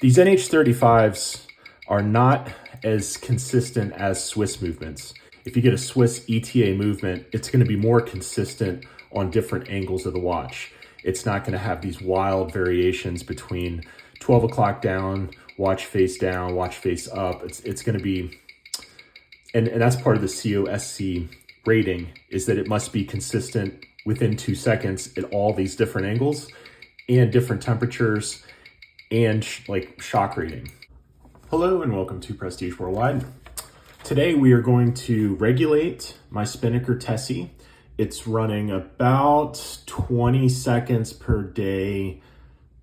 These NH35s are not as consistent as Swiss movements. If you get a Swiss ETA movement, it's going to be more consistent on different angles of the watch. It's not going to have these wild variations between 12 o'clock down, watch face up. It's going to be, and that's part of the COSC rating, is that it must be consistent within 2 seconds at all these different angles and different temperatures and like shock rating. Hello and welcome to Prestige Worldwide. Today we are going to regulate my Spinnaker Tesei. It's running about 20 seconds per day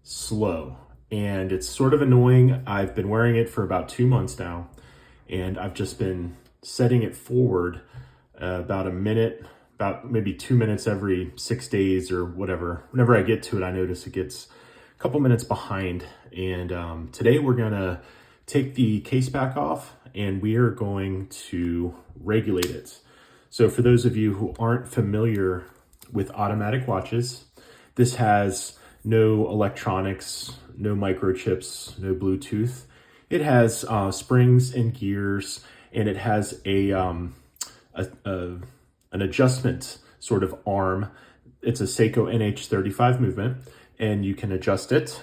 slow, and it's sort of annoying. I've been wearing it for about 2 months now, and I've just been setting it forward about a minute, about maybe 2 minutes every 6 days or whatever. Whenever I get to it, I notice it gets a couple minutes behind. And today we're gonna take the case back off and we are going to regulate it. So for those of you who aren't familiar with automatic watches, this has no electronics, no microchips, no Bluetooth. It has springs and gears, and it has an adjustment sort of arm. It's a Seiko NH35 movement, and you can adjust it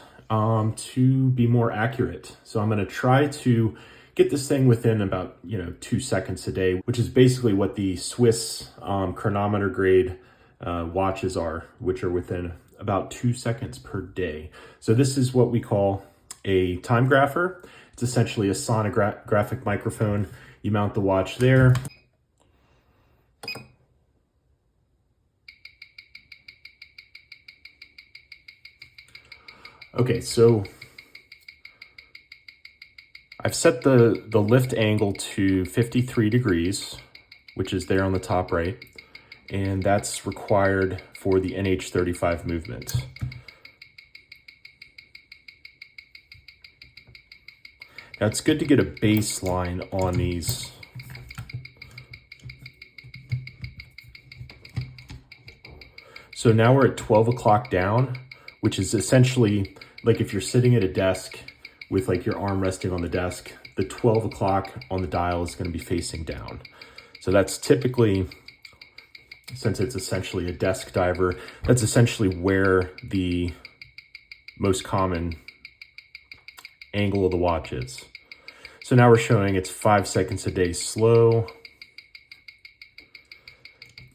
to be more accurate. So I'm going to try to get this thing within about 2 seconds a day, which is basically what the Swiss chronometer grade watches are, which are within about 2 seconds per day. So this is what we call a time grapher. It's essentially a sonographic microphone. You mount the watch there. Okay, so I've set the lift angle to 53 degrees, which is there on the top right, and that's required for the NH35 movement. Now it's good to get a baseline on these. So now we're at 12 o'clock down, which is essentially like if you're sitting at a desk with like your arm resting on the desk, the 12 o'clock on the dial is going to be facing down. So that's typically, since it's essentially a desk diver, that's essentially where the most common angle of the watch is. So now we're showing it's 5 seconds a day slow.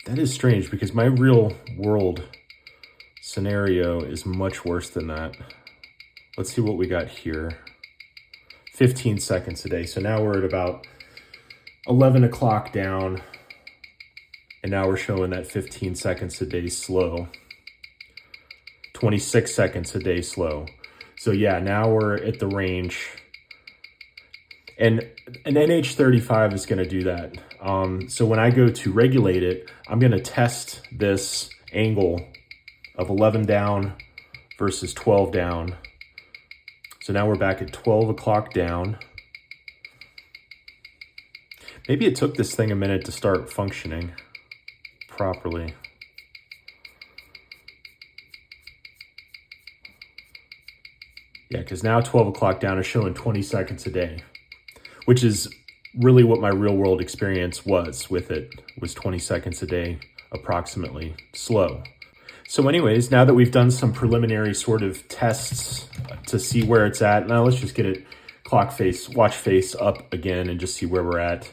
That is strange because my real world scenario is much worse than that. Let's see what we got here. 15 seconds a day. So now we're at about 11 o'clock down, and now we're showing that 15 seconds a day slow. 26 seconds a day slow. So yeah, now we're at the range. And an NH35 is going to do that. So when I go to regulate it, I'm going to test this angle of 11 down versus 12 down. So now we're back at 12 o'clock down. Maybe it took this thing a minute to start functioning properly. Yeah, because now 12 o'clock down is showing 20 seconds a day, which is really what my real world experience was with it, was 20 seconds a day, approximately, slow. So anyways, now that we've done some preliminary sort of tests to see where it's at, now let's just get it watch face up again and just see where we're at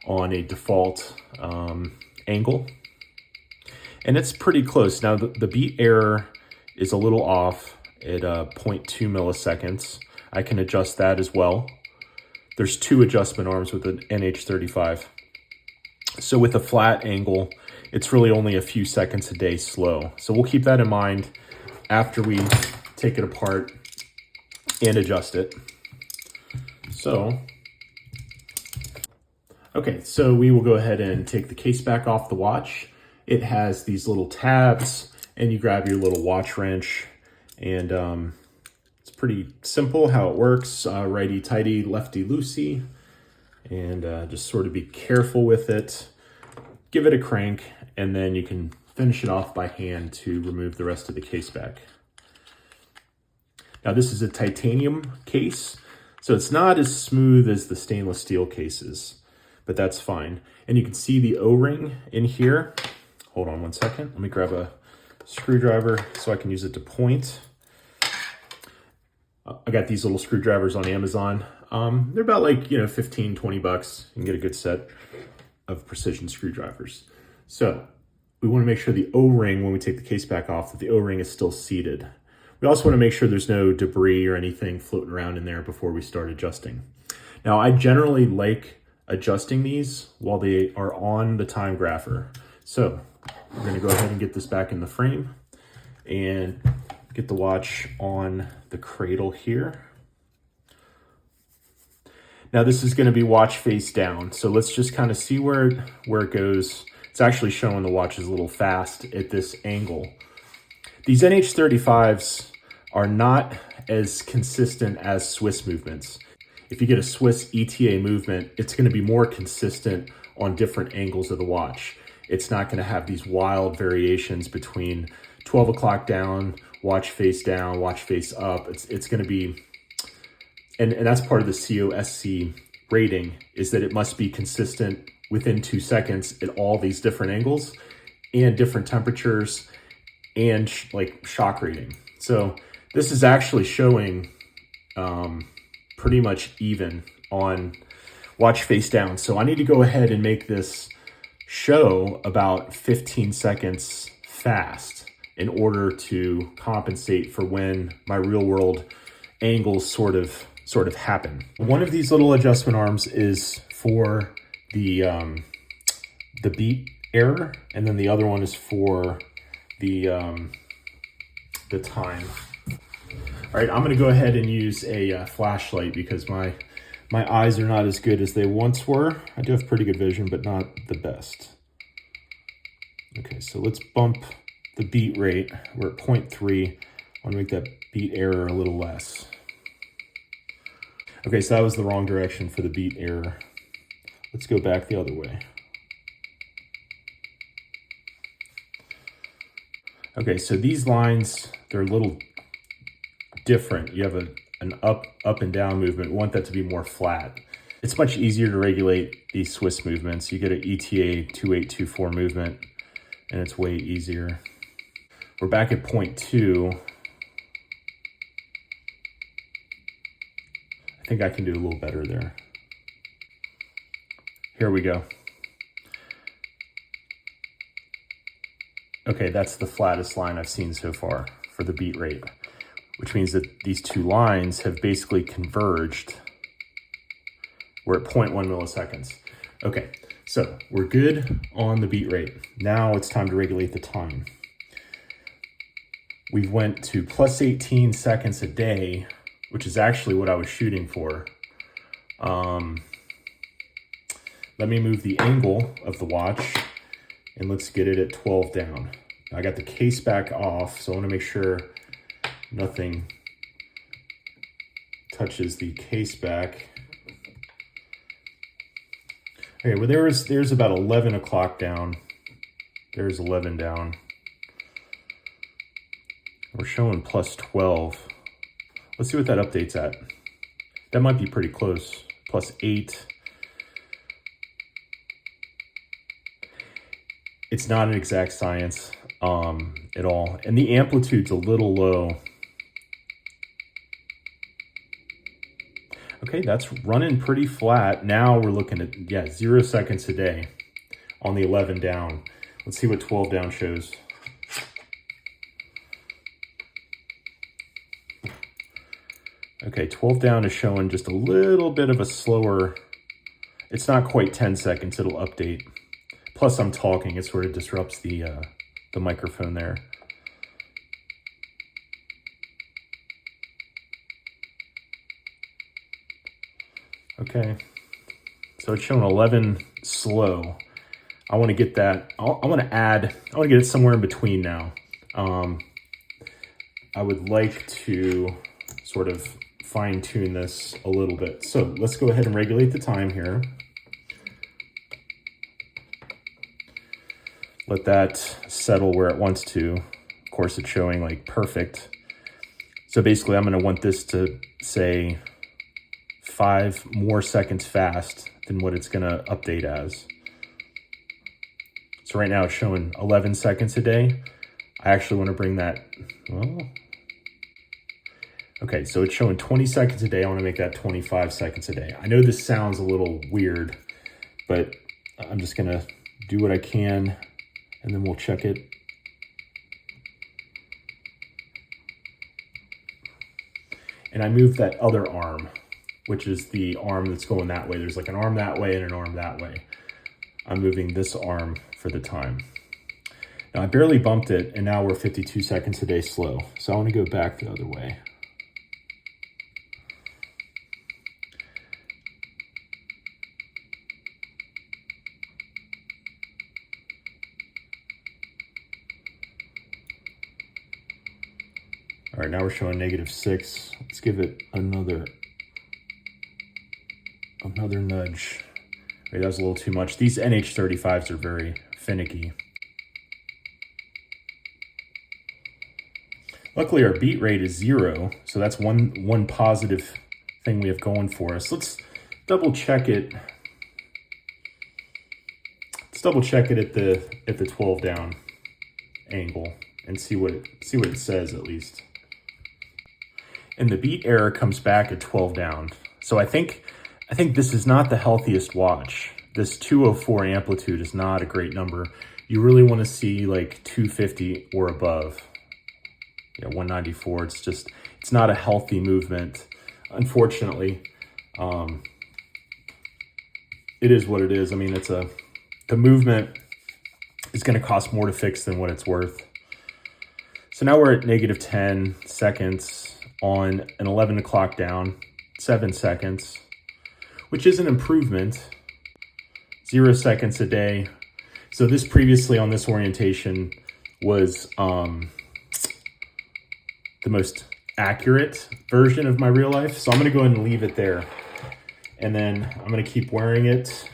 on a default angle. And it's pretty close. Now the beat error is a little off at 0.2 milliseconds. I can adjust that as well. There's 2 adjustment arms with an NH35. So with a flat angle, it's really only a few seconds a day slow. So we'll keep that in mind after we take it apart and adjust it. So, okay, so we will go ahead and take the case back off the watch. It has these little tabs, and you grab your little watch wrench, and it's pretty simple how it works. Righty-tighty, lefty-loosey, and just sort of be careful with it. Give it a crank, and then you can finish it off by hand to remove the rest of the case back. Now this is a titanium case, so it's not as smooth as the stainless steel cases, but that's fine. And you can see the O-ring in here. Hold on one second. Let me grab a screwdriver so I can use it to point. I got these little screwdrivers on Amazon. They're about like, 15, 20 bucks. You can get a good set of precision screwdrivers. So we want to make sure the O-ring, when we take the case back off, that the O-ring is still seated. We also want to make sure there's no debris or anything floating around in there before we start adjusting. Now, I generally like adjusting these while they are on the time grapher. So we're going to go ahead and get this back in the frame and get the watch on the cradle here. Now this is going to be watch face down. So let's just kind of see where it goes. It's actually showing the watch is a little fast at this angle. These NH35s are not as consistent as Swiss movements. If you get a Swiss ETA movement, it's going to be more consistent on different angles of the watch. It's not going to have these wild variations between 12 o'clock down, watch face down, watch face up. It's going to be, and that's part of the COSC rating, is that it must be consistent within 2 seconds at all these different angles and different temperatures and like shock rating. So this is actually showing pretty much even on watch face down. So I need to go ahead and make this show about 15 seconds fast in order to compensate for when my real world angles sort of happen. One of these little adjustment arms is for the beat error, and then the other one is for the time. All right, I'm gonna go ahead and use a flashlight because my eyes are not as good as they once were. I do have pretty good vision, but not the best. Okay, so let's bump the beat rate. We're at 0.3. I want to make that beat error a little less. Okay, so that was the wrong direction for the beat error. Let's go back the other way. Okay, so these lines, they're a little different. You have an up and down movement. We want that to be more flat. It's much easier to regulate these Swiss movements. You get an ETA 2824 movement, and it's way easier. We're back at 0.2. I think I can do a little better there. Here we go. Okay, that's the flattest line I've seen so far for the beat rate, which means that these two lines have basically converged. We're at 0.1 milliseconds. Okay, so we're good on the beat rate. Now it's time to regulate the time. We went to plus 18 seconds a day, which is actually what I was shooting for. Let me move the angle of the watch and let's get it at 12 down. I got the case back off, so I want to make sure nothing touches the case back. Okay, well there's about 11 o'clock down. There's 11 down. We're showing plus 12. Let's see what that updates at. That might be pretty close. Plus 8. It's not an exact science at all. And the amplitude's a little low. Okay, that's running pretty flat. Now we're looking at, 0 seconds a day on the 11 down. Let's see what 12 down shows. Okay, 12 down is showing just a little bit of a slower, it's not quite 10 seconds, it'll update. Plus I'm talking, it sort of disrupts the microphone there. Okay, so it's showing 11 slow. I want to get that, I want to get it somewhere in between now. I would like to sort of fine tune this a little bit. So let's go ahead and regulate the time here. Let that settle where it wants to. Of course, it's showing like perfect. So basically I'm gonna want this to say 5 more seconds fast than what it's gonna update as. So right now it's showing 11 seconds a day. I actually want to bring that, well, okay, so it's showing 20 seconds a day. I want to make that 25 seconds a day. I know this sounds a little weird, but I'm just gonna do what I can and then we'll check it. And I moved that other arm, which is the arm that's going that way. There's like an arm that way and an arm that way. I'm moving this arm for the time. Now I barely bumped it and now we're 52 seconds a day slow. So I want to go back the other way. All right, now we're showing -6. Let's give it another nudge. Right, that was a little too much. These NH35s are very finicky. Luckily, our beat rate is 0, so that's one positive thing we have going for us. Let's double check it. Let's double check it at the 12 down angle and see what it says at least. And the beat error comes back at 12 down. So I think this is not the healthiest watch. This 204 amplitude is not a great number. You really want to see like 250 or above. Yeah, 194. It's not a healthy movement. Unfortunately, it is what it is. I mean, the movement is going to cost more to fix than what it's worth. So now we're at -10 seconds on an 11 o'clock down, 7 seconds, which is an improvement. 0 seconds a day. So this previously on this orientation was the most accurate version of my real life. So I'm gonna go ahead and leave it there. And then I'm gonna keep wearing it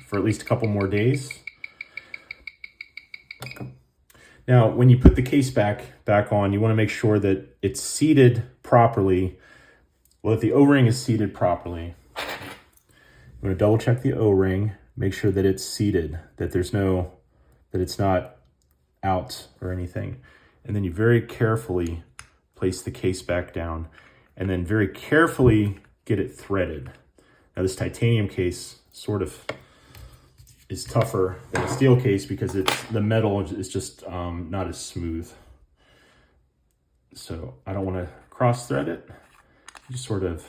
for at least a couple more days. Now, when you put the case back on, you wanna make sure that it's seated properly. Well, if the O-ring is seated properly, I'm gonna double check the O-ring, make sure that it's seated, that it's not out or anything. And then you very carefully place the case back down and then very carefully get it threaded. Now this titanium case sort of is tougher than a steel case because the metal is just not as smooth. So I don't want to cross thread it. Just sort of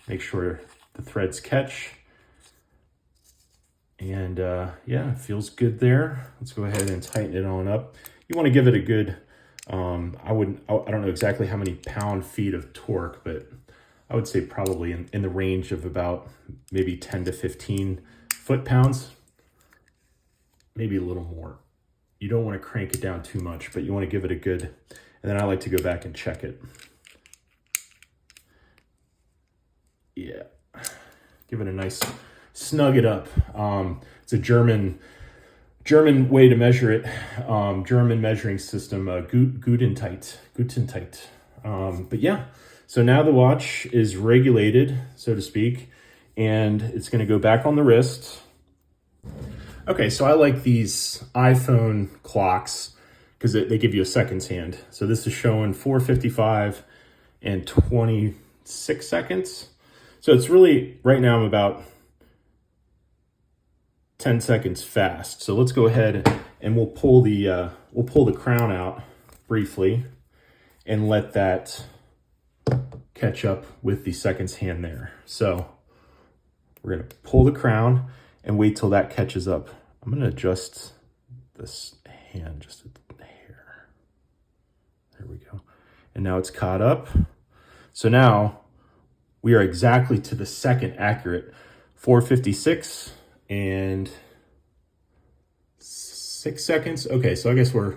make sure the threads catch. And yeah, it feels good there. Let's go ahead and tighten it on up. You want to give it a good, I don't know exactly how many pound-feet of torque, but I would say probably in the range of about maybe 10 to 15 foot-pounds, maybe a little more. You don't want to crank it down too much, but you want to give it a good, and then I like to go back and check it. Yeah, give it a nice snug it up. It's a German way to measure it. German measuring system, Gutentite. But yeah, so now the watch is regulated, so to speak, and it's going to go back on the wrist. Okay, so I like these iPhone clocks because they give you a seconds hand. So this is showing 4:55 and 26 seconds. So it's really, right now I'm about 10 seconds fast. So let's go ahead and we'll pull the crown out briefly and let that catch up with the seconds hand there. So we're gonna pull the crown and wait till that catches up. I'm gonna adjust this hand just a hair. There we go. And now it's caught up. So now we are exactly to the second accurate. 4:56 and 6 seconds. Okay, so I guess we're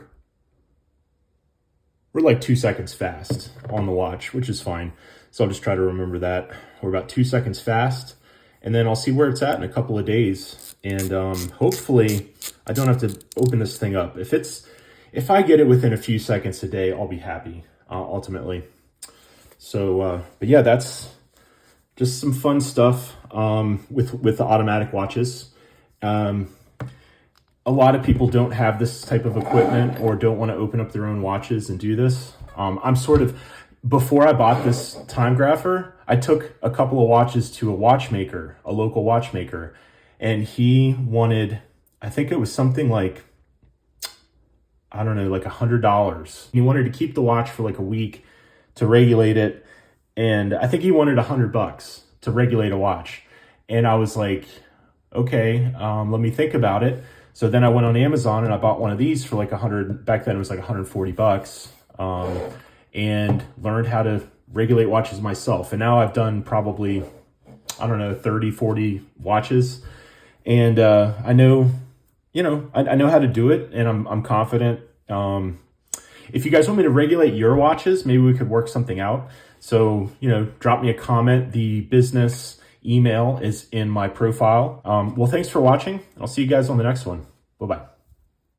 like 2 seconds fast on the watch, which is fine. So I'll just try to remember that. We're about 2 seconds fast, and then I'll see where it's at in a couple of days. And hopefully I don't have to open this thing up. If I get it within a few seconds a day, I'll be happy, ultimately. So, but yeah, that's just some fun stuff with the automatic watches. A lot of people don't have this type of equipment or don't want to open up their own watches and do this. I'm sort of, before I bought this time grapher, I took a couple of watches to a watchmaker, a local watchmaker, and he wanted, I think it was something like, I don't know, like $100. He wanted to keep the watch for like a week to regulate it. And I think he wanted $100 to regulate a watch. And I was like, okay, let me think about it. So then I went on Amazon and I bought one of these for like 100, back then it was like $140, and learned how to regulate watches myself. And now I've done probably, I don't know, 30, 40 watches. And I know, I know how to do it, and I'm confident. If you guys want me to regulate your watches, maybe we could work something out. So, drop me a comment. The business email is in my profile. Well, thanks for watching. I'll see you guys on the next one. Bye-bye.